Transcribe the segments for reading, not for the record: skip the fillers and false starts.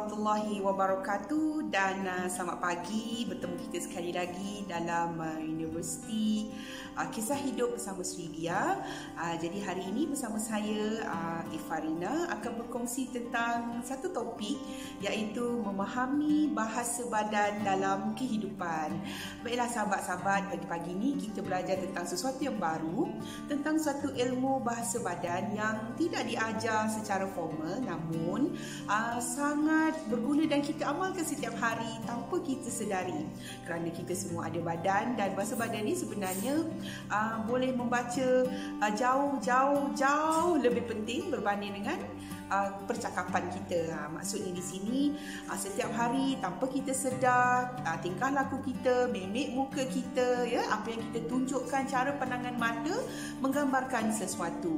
warahmatullahi wabarakatuh dan selamat pagi, bertemu kita sekali lagi dalam Universiti Kisah Hidup bersama Sri Dia. Jadi hari ini bersama saya Ifarina akan berkongsi tentang satu topik, iaitu memahami bahasa badan dalam kehidupan. Baiklah sahabat-sahabat, pagi-pagi ini kita belajar tentang sesuatu yang baru, tentang suatu ilmu bahasa badan yang tidak diajar secara formal, namun sangat berguna dan kita amalkan setiap hari tanpa kita sedari, kerana kita semua ada badan, dan bahasa badan ni sebenarnya boleh membaca jauh lebih penting berbanding dengan percakapan kita. Maksudnya di sini setiap hari tanpa kita sedar, tingkah laku kita, mimik muka kita, ya, apa yang kita tunjukkan, cara pandangan mata menggambarkan sesuatu.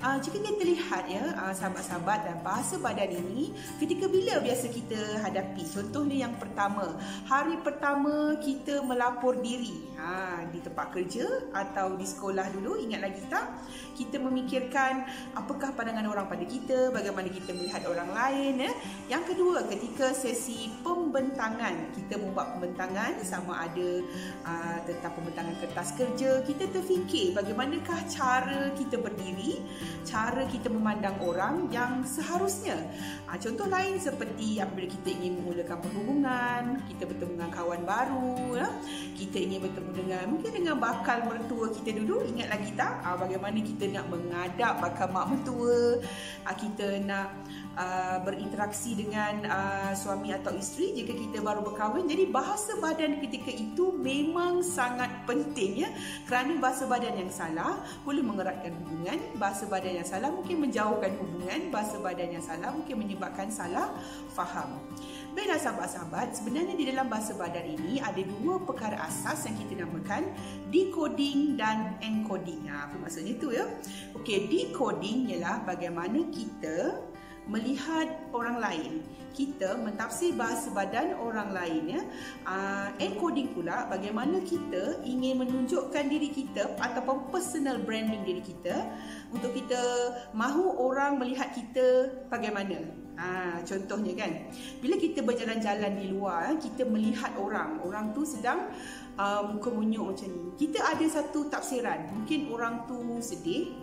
Jika kita lihat, ya, sahabat-sahabat, dan bahasa badan ini ketika bila biasa kita hadapi. Contohnya yang pertama, hari pertama kita melapor diri di tempat kerja atau di sekolah dulu, ingat lagi tak? Kita memikirkan apakah pandangan orang pada kita, bagaimana kita melihat orang lain, ya. Yang kedua, ketika sesi pembentangan, kita membuat pembentangan, sama ada tentang pembentangan kertas kerja, kita terfikir bagaimanakah cara kita berdiri, cara kita memandang orang yang seharusnya. Contoh lain seperti apabila kita ingin memulakan perhubungan, kita bertemu dengan kawan baru, ya. Kita ingin bertemu dengan bakal mertua kita dulu, ingat lagi tak? Bagaimana kita nak mengadap bakal mak mertua, kita nak berinteraksi dengan suami atau isteri jika kita baru berkahwin. Jadi bahasa badan ketika itu memang sangat penting, ya, kerana bahasa badan yang salah boleh mengeratkan hubungan, bahasa badan yang salah mungkin menjauhkan hubungan, bahasa badan yang salah mungkin menyebabkan salah faham. Baiklah sahabat-sahabat, sebenarnya di dalam bahasa badan ini ada dua perkara asas yang kita namakan decoding dan encoding. Apa maksudnya itu, ya? Okey, decoding ialah bagaimana kita melihat orang lain, kita mentafsir bahasa badan orang lain, ya. Encoding pula bagaimana kita ingin menunjukkan diri kita ataupun personal branding diri kita, untuk kita mahu orang melihat kita bagaimana. Contohnya kan, bila kita berjalan-jalan di luar, kita melihat orang tu sedang muka munyuk macam ni, kita ada satu tafsiran. Mungkin orang tu sedih,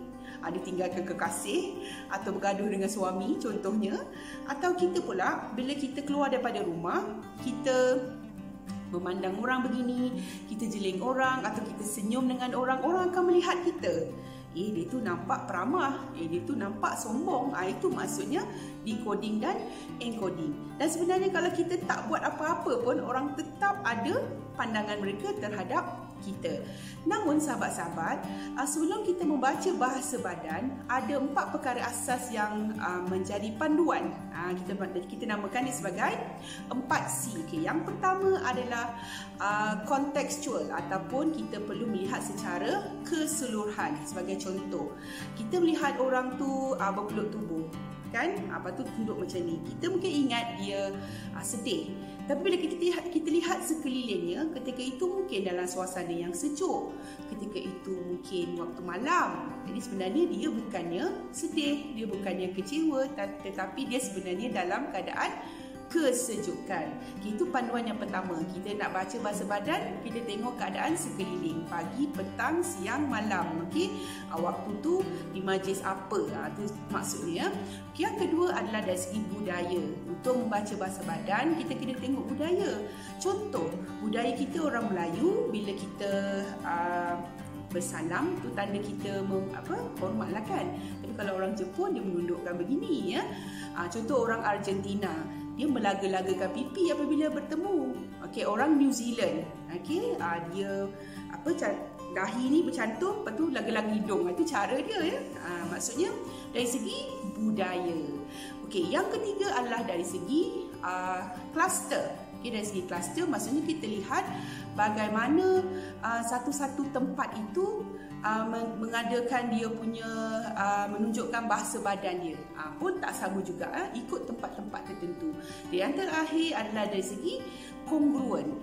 ditinggalkan kekasih atau bergaduh dengan suami contohnya. Atau kita pula bila kita keluar daripada rumah, kita memandang orang begini, kita jeling orang atau kita senyum dengan orang, orang akan melihat kita, dia tu nampak peramah, dia tu nampak sombong. Itu maksudnya decoding dan encoding. Dan sebenarnya kalau kita tak buat apa-apa pun, orang tetap ada pandangan mereka terhadap kita. Namun sahabat-sahabat, sebelum kita membaca bahasa badan, ada 4 perkara asas yang menjadi panduan. Kita namakan ini sebagai 4C. Okay. Yang pertama adalah contextual, ataupun kita perlu melihat secara keseluruhan. Sebagai contoh, kita melihat orang tu berpeluk tubuh, kan? Apa tu tunduk macam ni, kita mungkin ingat dia sedih. Tapi bila kita lihat sekelilingnya, ketika itu mungkin dalam suasana yang sejuk, ketika itu mungkin waktu malam. Jadi sebenarnya dia bukannya sedih, dia bukannya kecewa, tetapi dia sebenarnya dalam keadaan kesejukan. Itu panduan yang pertama. Kita nak baca bahasa badan, kita tengok keadaan sekeliling, pagi, petang, siang, malam. Okey, waktu tu di majlis apa, tu maksudnya. Okay, yang kedua adalah dari segi budaya. Untuk membaca bahasa badan, kita kena tengok budaya. Contoh, budaya kita orang Melayu, bila kita bersalam, tu tanda kita hormatlah kan. Tapi kalau orang Jepun, dia menundukkan begini, ya. Contoh orang Argentina, dia melaga-lagakan pipi apabila bertemu. Okey, orang New Zealand, okey, dia dahi ni bercantum, lepas tu laga-laga hidung. Itu cara dia, ya. Maksudnya dari segi budaya. Okey, yang ketiga adalah dari segi kluster. Okay, dari segi kluster maksudnya kita lihat bagaimana satu-satu tempat itu mengadakan dia punya menunjukkan bahasa badan dia, pun tak sama juga, ikut tempat-tempat tertentu. Yang terakhir adalah dari segi kongruen,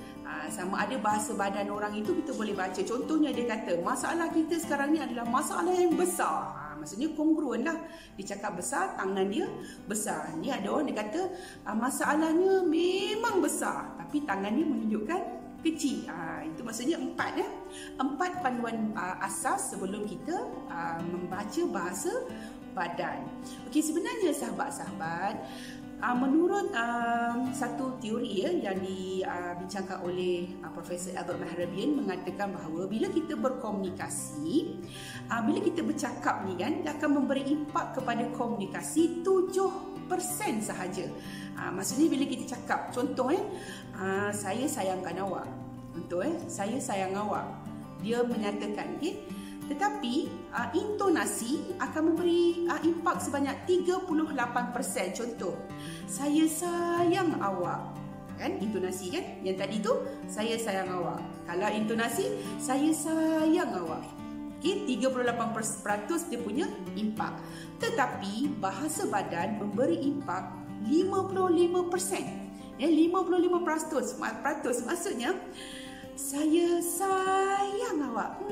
sama ada bahasa badan orang itu kita boleh baca. Contohnya dia kata, masalah kita sekarang ni adalah masalah yang besar. Maksudnya kongruen lah. Dia cakap besar, tangan dia besar. Ni ada orang dia kata masalahnya memang besar, tapi tangan dia menunjukkan kecil. Itu maksudnya 4 ya. 4 panduan asas sebelum kita membaca bahasa badan. Okey, sebenarnya sahabat-sahabat, menurut satu teori yang dibincangkan oleh Profesor Albert Mehrabian, mengatakan bahawa bila kita berkomunikasi, bila kita bercakap ni kan, dia akan memberi impak kepada komunikasi 7% sahaja. Maksudnya bila kita cakap, contoh saya sayangkan awak. Contoh saya sayang awak. Dia menyatakan, tetapi intonasi akan memberi impak sebanyak 38%. Contoh, saya sayang awak. Kan intonasi kan? Yang tadi tu saya sayang awak. Kalau intonasi saya sayang awak. 38% dia punya impak. Tetapi bahasa badan memberi impak 55%. 55% maksudnya saya sayang awak.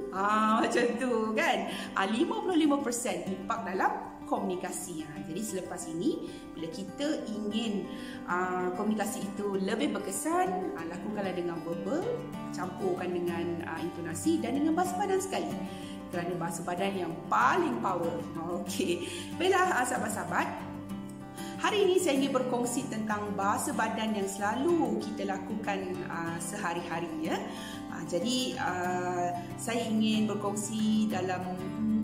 Macam tu kan. 55% impak dalam komunikasi. Jadi selepas ini, bila kita ingin komunikasi itu lebih berkesan, lakukanlah dengan verbal, campurkan dengan intonasi dan dengan bahasa badan sekali. Kerana bahasa badan yang paling power. Okey. Baiklah sahabat-sahabat, hari ini saya ingin berkongsi tentang bahasa badan yang selalu kita lakukan sehari-hari ya. Jadi saya ingin berkongsi dalam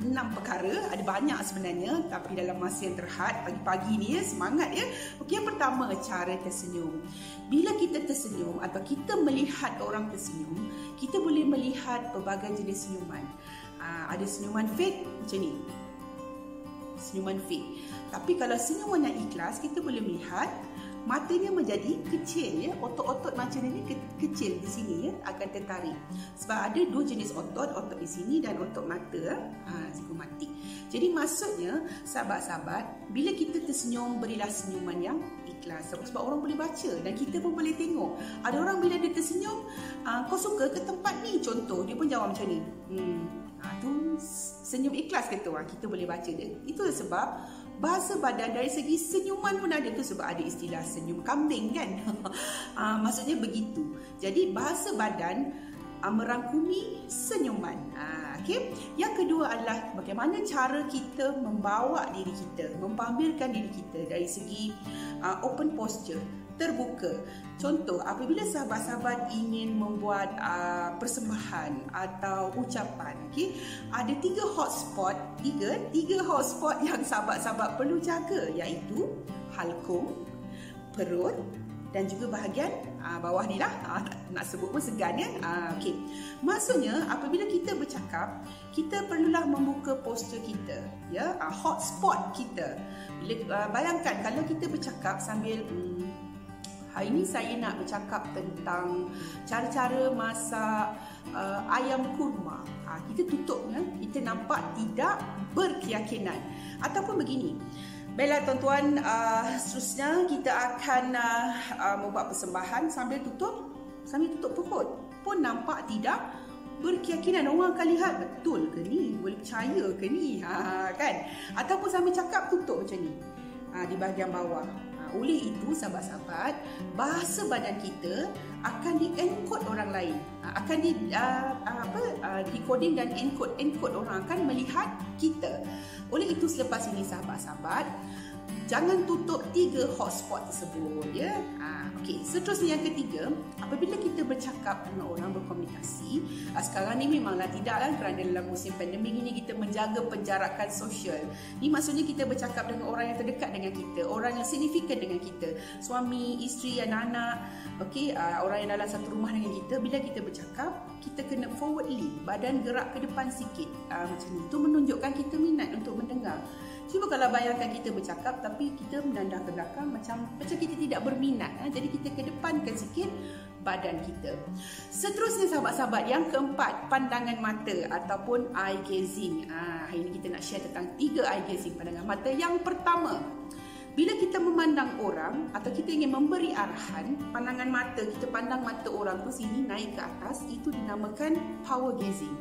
6 perkara. Ada banyak sebenarnya, tapi dalam masa yang terhad pagi-pagi ni semangat ya. Okey, yang pertama, cara tersenyum. Bila kita tersenyum atau kita melihat orang tersenyum, kita boleh melihat pelbagai jenis senyuman. Ada senyuman fake macam ni. Senyuman fake. Tapi kalau senyuman yang ikhlas, kita boleh melihat matanya menjadi kecil ya. Otot-otot macam ni kecil di sini ya, akan tertarik. Sebab ada 2 jenis otot di sini dan otot mata, zigomati. Jadi maksudnya sahabat-sahabat, bila kita tersenyum, berilah senyuman yang ikhlas. Sebab orang boleh baca dan kita pun boleh tengok. Ada orang bila dia tersenyum, kau suka ke tempat ni? Contoh, dia pun jawab macam ni. Tu senyum ikhlas ke tu? Kita boleh baca dia. Itu sebab bahasa badan dari segi senyuman pun ada tu, sebab ada istilah senyum kambing kan. Maksudnya begitu. Jadi bahasa badan merangkumi senyuman. Okay. Yang kedua adalah bagaimana cara kita membawa diri kita, mempamerkan diri kita dari segi open posture, terbuka. Contoh, apabila sahabat-sahabat ingin membuat persembahan atau ucapan, ada 3 hotspot yang sahabat-sahabat perlu jaga, iaitu halkum, perut dan juga bahagian bawah ni lah. Nak sebut pun segan kan. Okay. Maksudnya apabila kita bercakap, kita perlulah membuka postur kita, ya, hotspot kita. Bila bayangkan kalau kita bercakap sambil hari ini saya nak bercakap tentang cara-cara masak ayam kurma. Kita tutup, kita nampak tidak berkeyakinan. Ataupun begini. Baiklah tuan-tuan, seterusnya kita akan membuat persembahan sambil tutup perut. Pun nampak tidak berkeyakinan. Orang akan lihat, betul ke ni? Boleh percaya ke ni? Kan? Ataupun sambil cakap tutup macam ni. Di bahagian bawah. Oleh itu sahabat-sahabat, bahasa badan kita akan di-encode orang lain. Akan decoding dan encode orang akan melihat kita. Oleh itu selepas ini sahabat-sahabat, jangan tutup 3 hotspot tersebut ya. Okey, seterusnya yang ketiga, apabila kita bercakap dengan orang, berkomunikasi, sekarang ni memanglah tidak kan, kerana dalam musim pandemik ini kita menjaga penjarakan sosial. Ini maksudnya kita bercakap dengan orang yang terdekat dengan kita, orang yang signifikan dengan kita, suami, isteri, anak-anak, okey, orang yang dalam satu rumah dengan kita. Bila kita bercakap, kita kena forwardly, badan gerak ke depan sikit, macam ni. Itu menunjukkan kita minat untuk mendengar. Cuba kalau bayangkan kita bercakap tapi kita menandang ke belakang, macam kita tidak berminat. Jadi kita kedepankan sikit badan kita. Seterusnya sahabat-sahabat, yang keempat, pandangan mata ataupun eye gazing. Hari ini kita nak share tentang 3 eye gazing, pandangan mata. Yang pertama, bila kita memandang orang atau kita ingin memberi arahan, pandangan mata, kita pandang mata orang tu sini naik ke atas, itu dinamakan power gazing.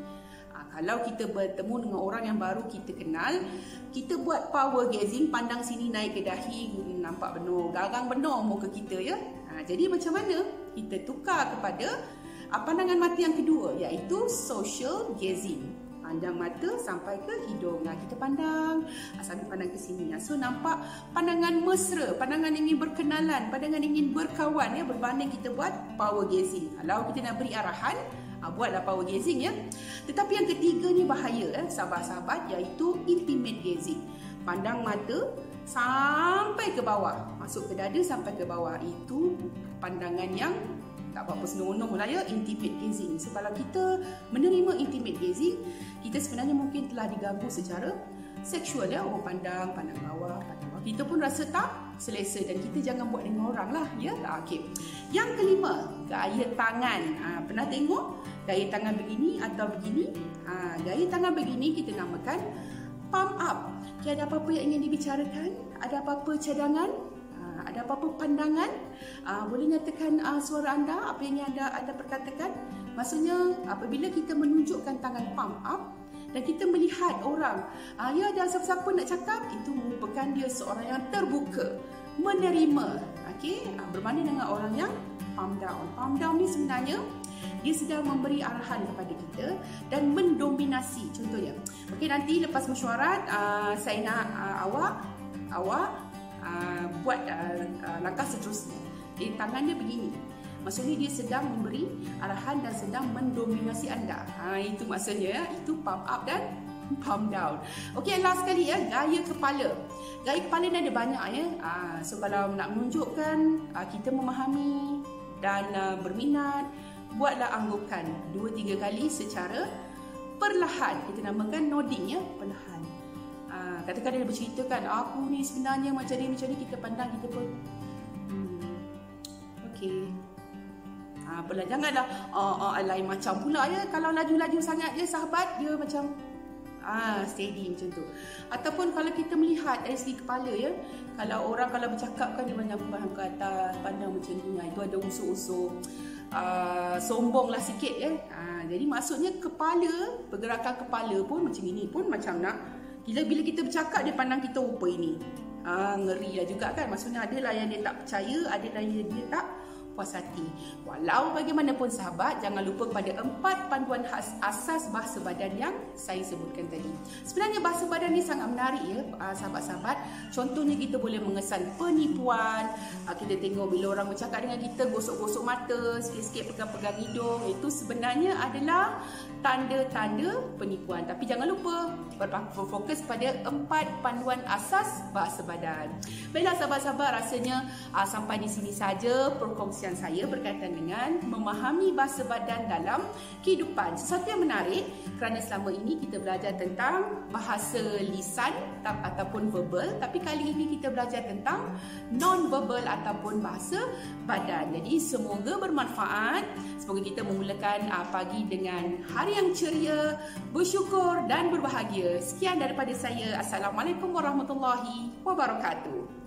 Kalau kita bertemu dengan orang yang baru kita kenal, kita buat power gazing, pandang sini naik ke dahi, nampak benar, garang benar muka kita ya. Jadi macam mana kita tukar kepada pandangan mata yang kedua, iaitu social gazing. Pandang mata sampai ke hidung. Kita pandang sambil pandang ke sini. So nampak pandangan mesra, pandangan ingin berkenalan, pandangan ingin berkawan ya, berbanding kita buat power gazing. Kalau kita nak beri arahan, buatlah power gazing ya. Tetapi yang ketiga ni bahaya sahabat-sahabat, iaitu intimate gazing. Pandang mata sampai ke bawah, masuk ke dada sampai ke bawah. Itu pandangan yang tak apa-apa senonoh lah ya, intimate gazing. So kalau kita menerima intimate gazing, kita sebenarnya mungkin telah diganggu secara seksual ya. Orang pandang bawah, kita pun rasa tak selesa, dan kita jangan buat dengan orang lah ya. Okay. Yang kelima, gaya tangan. Pernah tengok gaya tangan begini atau begini? Gaya tangan begini kita namakan palm up. Okay, ada apa-apa yang ingin dibicarakan? Ada apa-apa cadangan? Ada apa-apa pandangan? Boleh nyatakan suara anda, apa yang anda perkatakan? Maksudnya apabila kita menunjukkan tangan palm up dan kita melihat orang, ya ada siapa-siapa nak cakap, itu merupakan dia seorang yang terbuka, menerima. Okey, berbanding dengan orang yang palm down. Palm down ni sebenarnya dia sedang memberi arahan kepada kita dan mendominasi. Contohnya, okey, nanti lepas mesyuarat saya nak awak buat langkah seterusnya. Jadi tangan dia begini. Maksudnya dia sedang memberi arahan dan sedang mendominasi anda. Itu maksudnya ya. Itu palm up dan palm down. Okey, last sekali ya, gaya kepala. Gaya kepala ni ada banyak ya. So kalau nak menunjukkan kita memahami dan berminat, buatlah anggukan 2-3 kali secara perlahan. Kita namakan nodding ya, perlahan. Kadang-kadang dia berceritakan, aku ni sebenarnya macam ni, kita pandang, kita pun okey. Apalah, janganlah lain macam pula ya. Kalau laju-laju sangat je sahabat, dia macam steady macam tu. Ataupun kalau kita melihat dari segi kepala ya, kalau orang kalau bercakap kan dia banyak pandang ke atas, pandang macam ni, itu ada unsur-unsur sombong lah sikit ya. Jadi maksudnya kepala, pergerakan kepala pun macam ini pun macam nak, bila kita bercakap dia pandang kita rupa ini. Ngeri lah juga kan. Maksudnya adalah yang dia tak percaya, adalah yang dia tak puas hati. Walau bagaimanapun sahabat, jangan lupa pada 4 panduan asas bahasa badan yang saya sebutkan tadi. Sebenarnya bahasa badan ni sangat menarik ya sahabat-sahabat. Contohnya kita boleh mengesan penipuan. Kita tengok bila orang bercakap dengan kita, gosok-gosok mata, sikit-sikit pegang-pegang hidung, itu sebenarnya adalah tanda-tanda penipuan. Tapi jangan lupa berfokus pada 4 panduan asas bahasa badan. Baiklah sahabat-sahabat, rasanya sampai di sini saja perkongsian saya berkaitan dengan memahami bahasa badan dalam kehidupan. Sesuatu yang menarik kerana selama ini kita belajar tentang bahasa lisan ataupun verbal, tapi kali ini kita belajar tentang non-verbal ataupun bahasa badan. Jadi semoga bermanfaat. Semoga kita memulakan pagi dengan hari yang ceria, bersyukur dan berbahagia. Sekian daripada saya. Assalamualaikum warahmatullahi wabarakatuh.